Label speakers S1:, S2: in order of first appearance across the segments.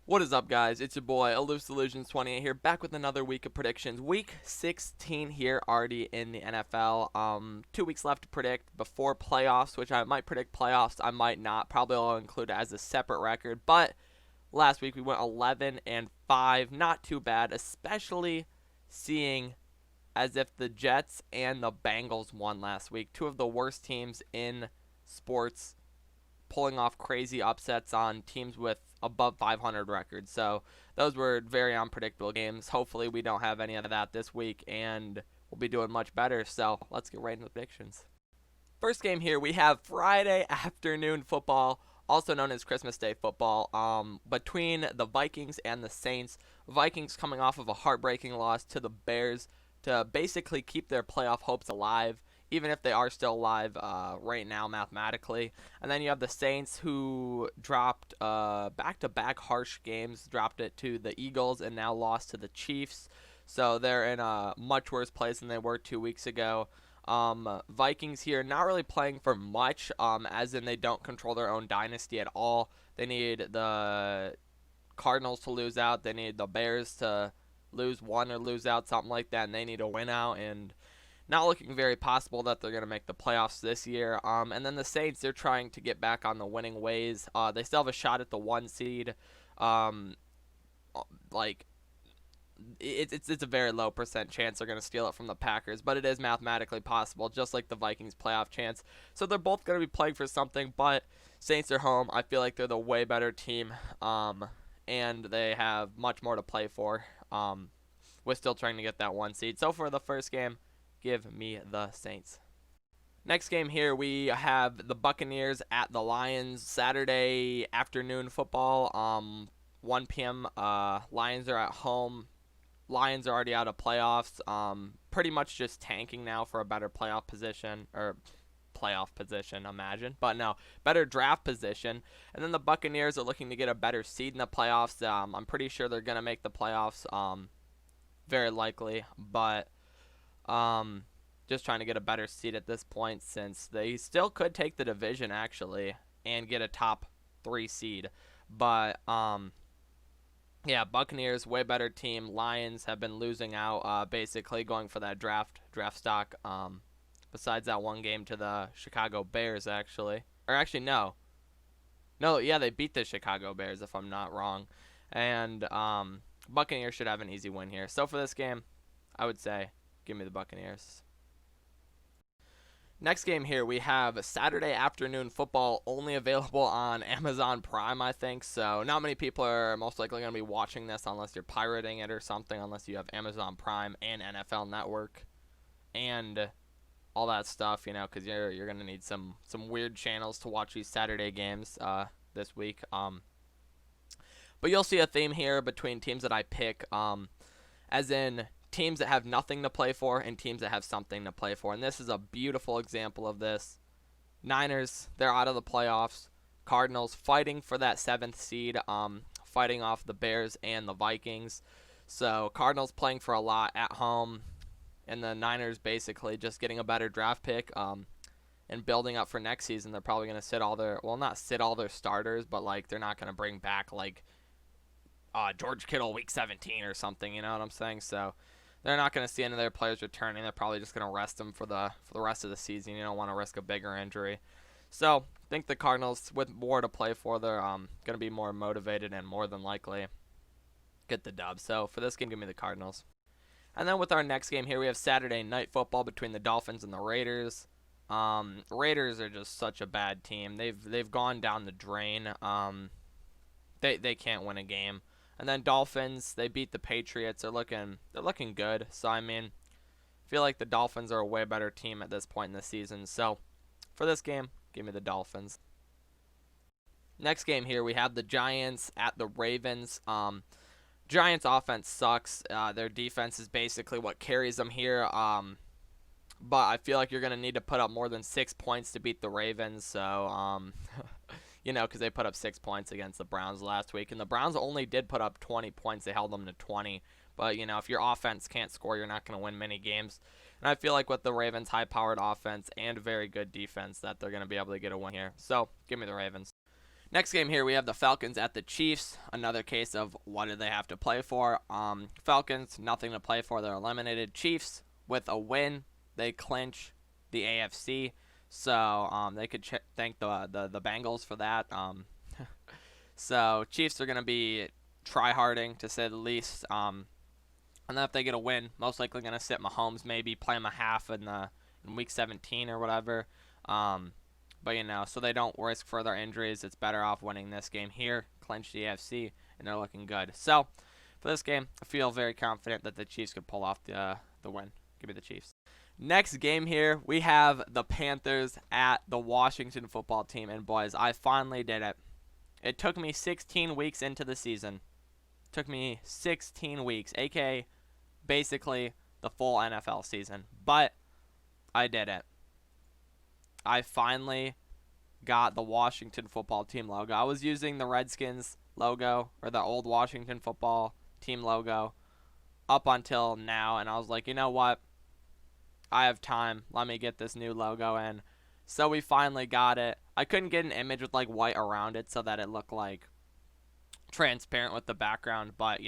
S1: What is up, guys? It's your boy, Elusive28 here, back with another week of predictions. Week 16 here, already in the NFL. 2 weeks left to predict before playoffs, which I might predict playoffs, I might not. Probably I'll include it as a separate record. But last week we went 11-5, not too bad, especially seeing as if the Jets and the Bengals won last week. Two of the worst teams in sports, pulling off crazy upsets on teams with above 500 records. So those were very unpredictable games. Hopefully we don't have any of that this week, and we'll be doing much better. So let's get right into the predictions. First game here, we have Friday afternoon football, also known as Christmas Day football, between the Vikings and the Saints. Vikings coming off of a heartbreaking loss to the Bears to basically keep their playoff hopes alive, even if they are still alive right now mathematically. And then you have the Saints, who dropped back-to-back harsh games, dropped it to the Eagles and now lost to the Chiefs. So they're in a much worse place than they were 2 weeks ago. Vikings here not really playing for much, as in they don't control their own dynasty at all. They need the Cardinals to lose out. They need the Bears to lose one or lose out, something like that, and they need to win out. And not looking very possible that they're going to make the playoffs this year. And then the Saints, they're trying to get back on the winning ways. They still have a shot at the 1 seed. Like, it's a very low percent chance they're going to steal it from the Packers, but it is mathematically possible, just like the Vikings playoff chance. So they're both going to be playing for something, but Saints are home. I feel like they're the way better team, and they have much more to play for. We're still trying to get that 1 seed. So for the first game, give me the Saints. Next game here, we have the Buccaneers at the Lions. Saturday afternoon football, 1 p.m. Lions are at home. Lions are already out of playoffs. Pretty much just tanking now for a better playoff position, imagine. But no, better draft position. And then the Buccaneers are looking to get a better seed in the playoffs. I'm pretty sure they're going to make the playoffs, very likely. But just trying to get a better seed at this point, since they still could take the division, actually, and get a top 3 seed. But yeah, Buccaneers, way better team. Lions have been losing out, basically going for that draft stock. Besides that one game to the Chicago Bears, actually. Or actually, no. No, yeah, they beat the Chicago Bears, if I'm not wrong. And Buccaneers should have an easy win here. So for this game, I would say give me the Buccaneers. Next game here, we have Saturday afternoon football, only available on Amazon Prime, I think. So not many people are most likely going to be watching this unless you're pirating it or something, unless you have Amazon Prime and NFL Network and all that stuff, because you're going to need some weird channels to watch these Saturday games this week. But you'll see a theme here between teams that I pick, as in teams that have nothing to play for and teams that have something to play for. And this is a beautiful example of this. Niners, they're out of the playoffs. Cardinals fighting for that 7th seed, fighting off the Bears and the Vikings. So Cardinals playing for a lot at home, and the Niners basically just getting a better draft pick, and building up for next season. They're probably going to sit all their, well, not sit all their starters, but like they're not going to bring back like George Kittle week 17 or something, you know what I'm saying? So they're not going to see any of their players returning. They're probably just going to rest them for the rest of the season. You don't want to risk a bigger injury. So I think the Cardinals, with more to play for, they're going to be more motivated and more than likely get the dub. So for this game, give me the Cardinals. And then with our next game here, we have Saturday night football between the Dolphins and the Raiders. Raiders are just such a bad team. They've gone down the drain. They can't win a game. And then Dolphins, they beat the Patriots. They're looking good. So I mean, I feel like the Dolphins are a way better team at this point in the season. So for this game, give me the Dolphins. Next game here, we have the Giants at the Ravens. Giants offense sucks. Their defense is basically what carries them here. But I feel like you're going to need to put up more than 6 points to beat the Ravens. So because they put up 6 points against the Browns last week. And the Browns only did put up 20 points. They held them to 20. But, if your offense can't score, you're not going to win many games. And I feel like with the Ravens' high-powered offense and very good defense that they're going to be able to get a win here. So, give me the Ravens. Next game here, we have the Falcons at the Chiefs. Another case of what do they have to play for. Falcons, nothing to play for. They're eliminated. Chiefs, with a win, they clinch the AFC. So they could thank the Bengals for that. So Chiefs are going to be try-harding, to say the least. And then if they get a win, most likely going to sit Mahomes, maybe play him a half in week 17 or whatever. But, so they don't risk further injuries. It's better off winning this game here, clinch the AFC, and they're looking good. So, for this game, I feel very confident that the Chiefs could pull off the win. Give me the Chiefs. Next game here, we have the Panthers at the Washington football team. And, boys, I finally did it. It took me 16 weeks into the season. It took me 16 weeks, a.k.a. basically the full NFL season. But I did it. I finally got the Washington football team logo. I was using the Redskins logo, or the old Washington football team logo, up until now, and I was like, you know what? I have time. Let me get this new logo in. So we finally got it. I couldn't get an image with like white around it so that it looked like transparent with the background, but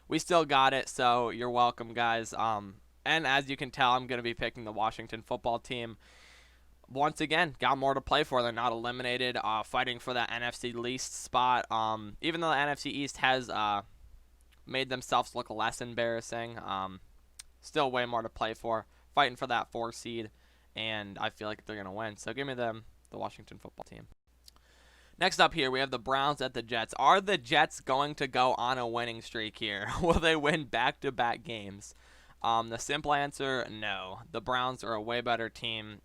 S1: we still got it, so you're welcome, guys. And as you can tell, I'm going to be picking the Washington football team. Once again, got more to play for. They're not eliminated, fighting for that NFC least spot. Even though the NFC East has made themselves look less embarrassing, still way more to play for. Fighting for that 4 seed, and I feel like they're going to win. So give me the Washington football team. Next up here, we have the Browns at the Jets. Are the Jets going to go on a winning streak here? Will they win back-to-back games? The simple answer, no. The Browns are a way better team.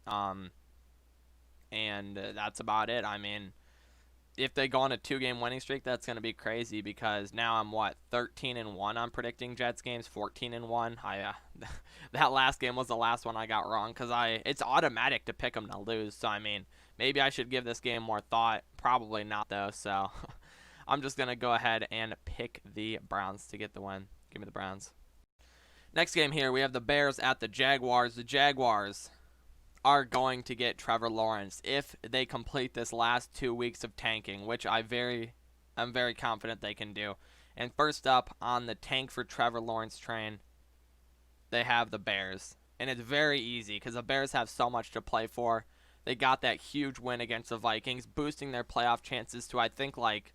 S1: And that's about it. I mean, if they go on a 2-game winning streak, that's going to be crazy because now I'm 13-1 on predicting Jets games, 14-1. That last game was the last one I got wrong because it's automatic to pick them to lose. So I mean, maybe I should give this game more thought. Probably not though. So I'm just going to go ahead and pick the Browns to get the win. Give me the Browns. Next game here, we have the Bears at the Jaguars. The Jaguars are going to get Trevor Lawrence if they complete this last 2 weeks of tanking, which I'm very confident they can do. And first up on the tank for Trevor Lawrence train, they have the Bears. And it's very easy because the Bears have so much to play for. They got that huge win against the Vikings, boosting their playoff chances to, I think, like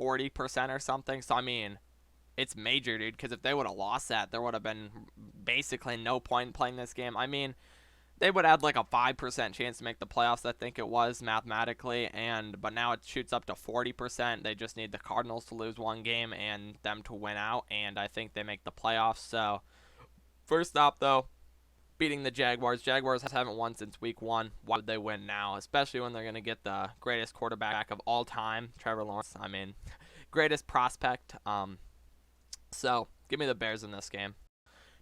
S1: 40% or something. So, I mean, it's major, dude, because if they would have lost that, there would have been basically no point in playing this game. I mean, they would add like a 5% chance to make the playoffs, I think it was, mathematically, but now it shoots up to 40%. They just need the Cardinals to lose one game and them to win out, and I think they make the playoffs. So, first up, though, beating the Jaguars. Jaguars haven't won since week 1. Why would they win now, especially when they're going to get the greatest quarterback of all time, Trevor Lawrence? I mean, greatest prospect. So, give me the Bears in this game.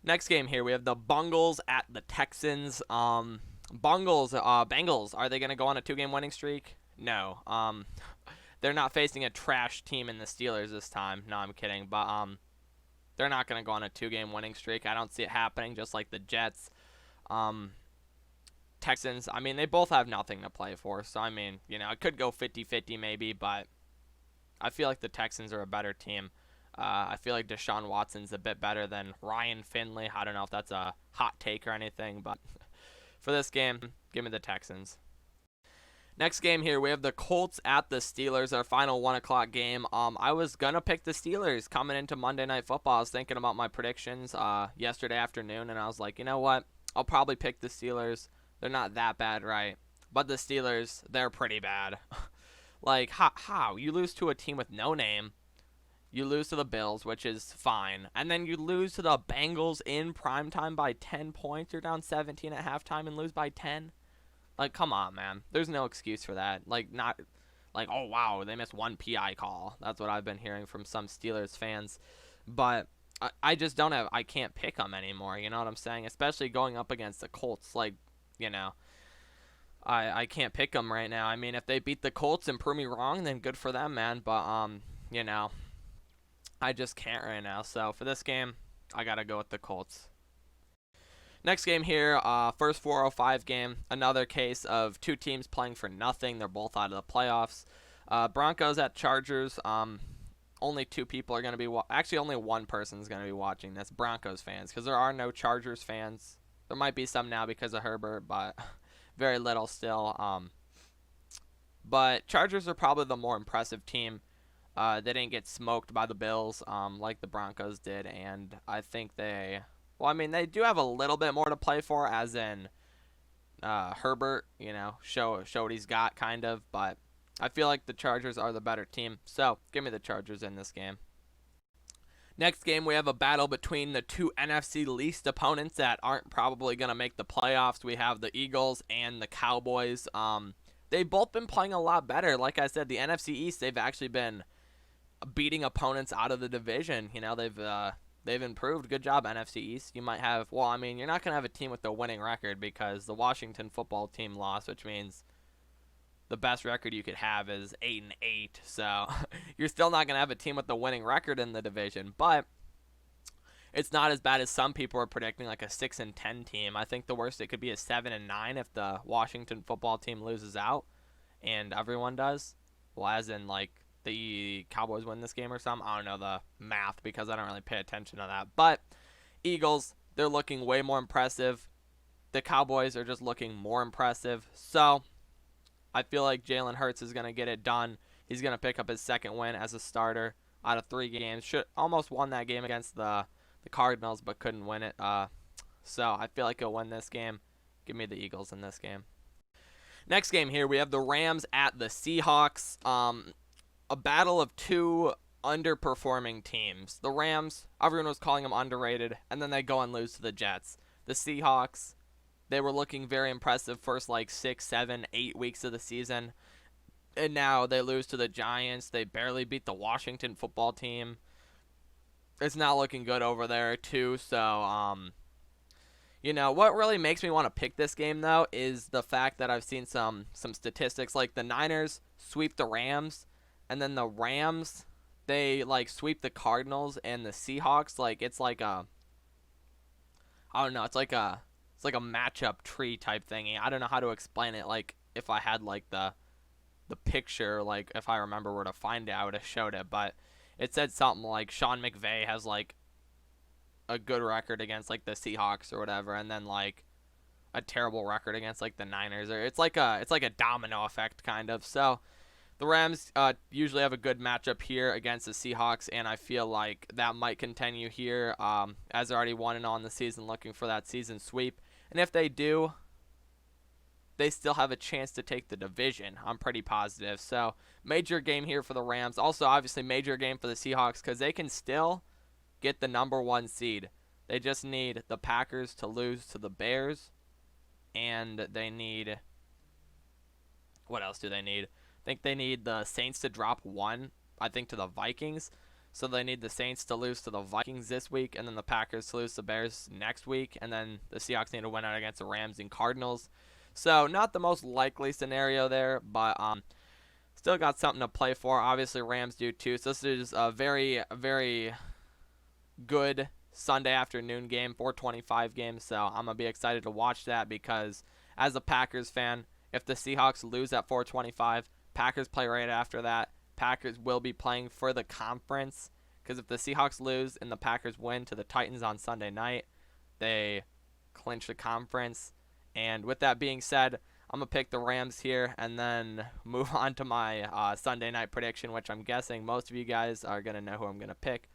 S1: Next game here, we have the Bengals at the Texans. Bengals, are they going to go on a 2-game winning streak? No. They're not facing a trash team in the Steelers this time. No, I'm kidding. But they're not going to go on a 2-game winning streak. I don't see it happening, just like the Jets. Texans, I mean, they both have nothing to play for. So, I mean, it could go 50-50 maybe, but I feel like the Texans are a better team. I feel like Deshaun Watson's a bit better than Ryan Finley. I don't know if that's a hot take or anything, but for this game, give me the Texans. Next game here, we have the Colts at the Steelers, our final 1 o'clock game. I was going to pick the Steelers coming into Monday Night Football. I was thinking about my predictions yesterday afternoon, and I was like, you know what? I'll probably pick the Steelers. They're not that bad, right? But the Steelers, they're pretty bad. Like, how? You lose to a team with no name. You lose to the Bills, which is fine. And then you lose to the Bengals in primetime by 10 points. You're down 17 at halftime and lose by 10. Like, come on, man. There's no excuse for that. Oh, wow, they missed one PI call. That's what I've been hearing from some Steelers fans. But I just I can't pick them anymore. You know what I'm saying? Especially going up against the Colts. I can't pick them right now. I mean, if they beat the Colts and prove me wrong, then good for them, man. But, I just can't right now. So for this game, I got to go with the Colts. Next game here, first 405 game. Another case of 2 teams playing for nothing. They're both out of the playoffs. Broncos at Chargers. Only two people are going to be actually only one person is going to be watching this, Broncos fans, because there are no Chargers fans. There might be some now because of Herbert, but very little still. But Chargers are probably the more impressive team. They didn't get smoked by the Bills like the Broncos did, and I think they do have a little bit more to play for, as in Herbert, show what he's got, kind of, but I feel like the Chargers are the better team, so give me the Chargers in this game. Next game, we have a battle between the two NFC least opponents that aren't probably going to make the playoffs. We have the Eagles and the Cowboys. They've both been playing a lot better. Like I said, the NFC East, they've actually been beating opponents out of the division. They've improved. Good job, NFC East. You might have, you're not going to have a team with a winning record because the Washington football team lost, which means the best record you could have is 8-8. So you're still not going to have a team with a winning record in the division, but it's not as bad as some people are predicting, like a 6-10 team. I think the worst it could be is 7-9 if the Washington football team loses out and everyone does. Well, as in like the Cowboys win this game or something. I don't know the math because I don't really pay attention to that. But Eagles, they're looking way more impressive. The Cowboys are just looking more impressive. So I feel like Jalen Hurts is going to get it done. He's going to pick up his second win as a starter out of 3 games. Almost won that game against the Cardinals, but couldn't win it. So I feel like he'll win this game. Give me the Eagles in this game. Next game here, we have the Rams at the Seahawks. A battle of two underperforming teams. The Rams, everyone was calling them underrated, and then they go and lose to the Jets. The Seahawks, they were looking very impressive first 6, 7, 8 weeks of the season. And now they lose to the Giants. They barely beat the Washington football team. It's not looking good over there too. So, what really makes me want to pick this game though is the fact that I've seen some statistics like the Niners sweep the Rams, and then the Rams they sweep the Cardinals and the Seahawks. It's like a matchup tree type thingy. I don't know how to explain it. If I had the picture, if I remember where to find it, I would have showed it. But it said something like Sean McVay has a good record against the Seahawks or whatever, and then a terrible record against the Niners. Or it's like a domino effect kind of. So the Rams usually have a good matchup here against the Seahawks, and I feel like that might continue here as they're already 1-0 in the season, looking for that season sweep. And if they do, they still have a chance to take the division. I'm pretty positive. So major game here for the Rams. Also, obviously, major game for the Seahawks because they can still get the number 1 seed. They just need the Packers to lose to the Bears, and they need, what else do they need? I think they need the Saints to drop 1, I think, to the Vikings. So they need the Saints to lose to the Vikings this week, and then the Packers to lose to the Bears next week, and then the Seahawks need to win out against the Rams and Cardinals. So not the most likely scenario there, but still got something to play for. Obviously, Rams do too. So this is a very, very good Sunday afternoon game, 4:25 game. So I'm going to be excited to watch that because as a Packers fan, if the Seahawks lose at 4:25, Packers play right after that. Packers will be playing for the conference because if the Seahawks lose and the Packers win to the Titans on Sunday night, they clinch the conference. And with that being said, I'm going to pick the Rams here and then move on to my Sunday night prediction, which I'm guessing most of you guys are going to know who I'm going to pick.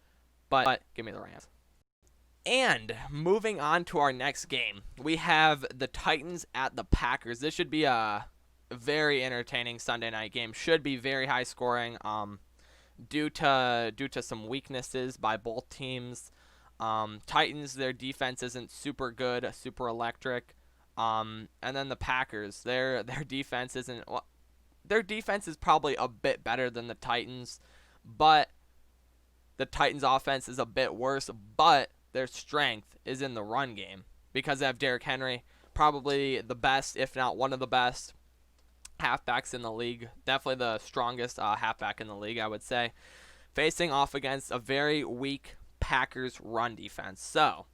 S1: But give me the Rams. And moving on to our next game, we have the Titans at the Packers. This should be a very entertaining Sunday night game. Should be very high scoring due to some weaknesses by both teams. Titans, their defense isn't super good, super electric. And then the Packers, their defense isn't. Well, their defense is probably a bit better than the Titans, but the Titans' offense is a bit worse. But their strength is in the run game because they have Derrick Henry, probably the best, if not one of the best halfbacks in the league. Definitely the strongest halfback in the league, I would say, facing off against a very weak Packers run defense. So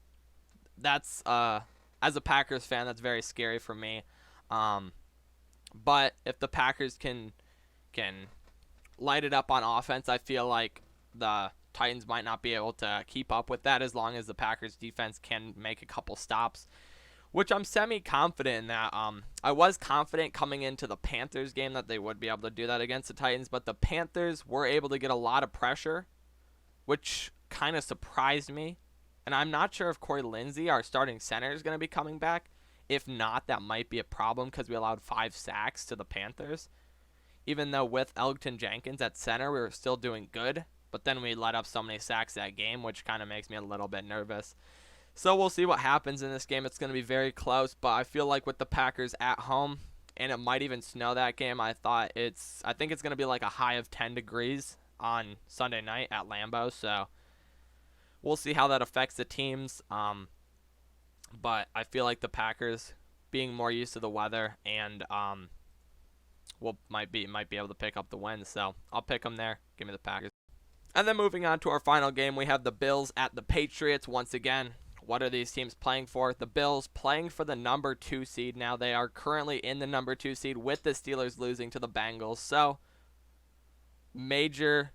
S1: that's as a Packers fan, that's very scary for me. But if the Packers can light it up on offense, I feel like the Titans might not be able to keep up with that as long as the Packers defense can make a couple stops, which I'm semi-confident in that. I was confident coming into the Panthers game that they would be able to do that against the Titans, but the Panthers were able to get a lot of pressure, which kind of surprised me. And I'm not sure if Corey Lindsey, our starting center, is going to be coming back. If not, that might be a problem because we allowed 5 sacks to the Panthers. Even though with Elgton Jenkins at center, we were still doing good. But then we let up so many sacks that game, which kind of makes me a little bit nervous. So we'll see what happens in this game. It's going to be very close, but I feel like with the Packers at home, and it might even snow that game, I think it's going to be like a high of 10 degrees on Sunday night at Lambeau. So we'll see how that affects the teams. But I feel like the Packers being more used to the weather and might be able to pick up the win. So I'll pick them there. Give me the Packers. And then moving on to our final game, we have the Bills at the Patriots. Once again, what are these teams playing for? The Bills playing for the number 2 seed. Now they are currently in the number 2 seed with the Steelers losing to the Bengals. So major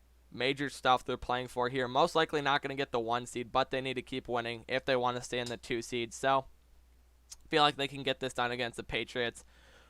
S1: stuff they're playing for here. Most likely not going to get the 1 seed, but they need to keep winning if they want to stay in the 2 seed. So I feel like they can get this done against the Patriots,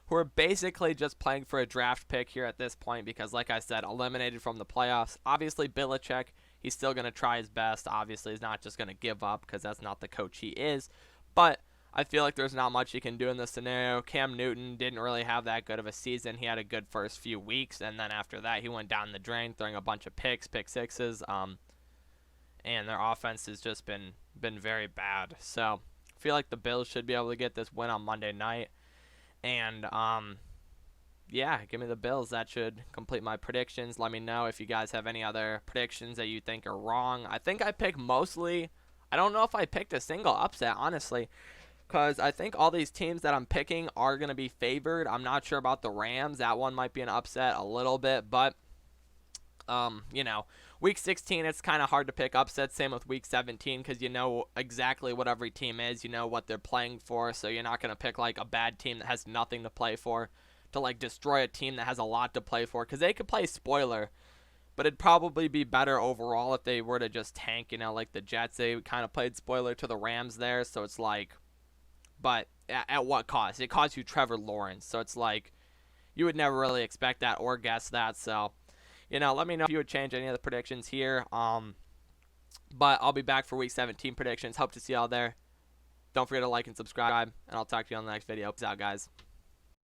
S1: who are basically just playing for a draft pick here at this point because, like I said, eliminated from the playoffs. Obviously, Belichick, he's still going to try his best. Obviously, he's not just going to give up because that's not the coach he is. But I feel like there's not much he can do in this scenario. Cam Newton didn't really have that good of a season. He had a good first few weeks, and then after that, he went down the drain, throwing a bunch of pick sixes. And their offense has just been very bad. So I feel like the Bills should be able to get this win on Monday night. And, yeah, give me the Bills. That should complete my predictions. Let me know if you guys have any other predictions that you think are wrong. I think I picked mostly. I don't know if I picked a single upset, honestly, because I think all these teams that I'm picking are going to be favored. I'm not sure about the Rams. That one might be an upset a little bit, but, Week 16, it's kind of hard to pick upsets. Same with Week 17 because you know exactly what every team is. You know what they're playing for, so you're not going to pick, like, a bad team that has nothing to play for to, like, destroy a team that has a lot to play for because they could play spoiler, but it'd probably be better overall if they were to just tank, like the Jets. They kind of played spoiler to the Rams there, so it's like, but at what cost? It costs you Trevor Lawrence, so it's like you would never really expect that or guess that, so let me know if you would change any of the predictions here. But I'll be back for Week 17 predictions. Hope to see y'all there. Don't forget to like and subscribe, and I'll talk to you on the next video. Peace out, guys.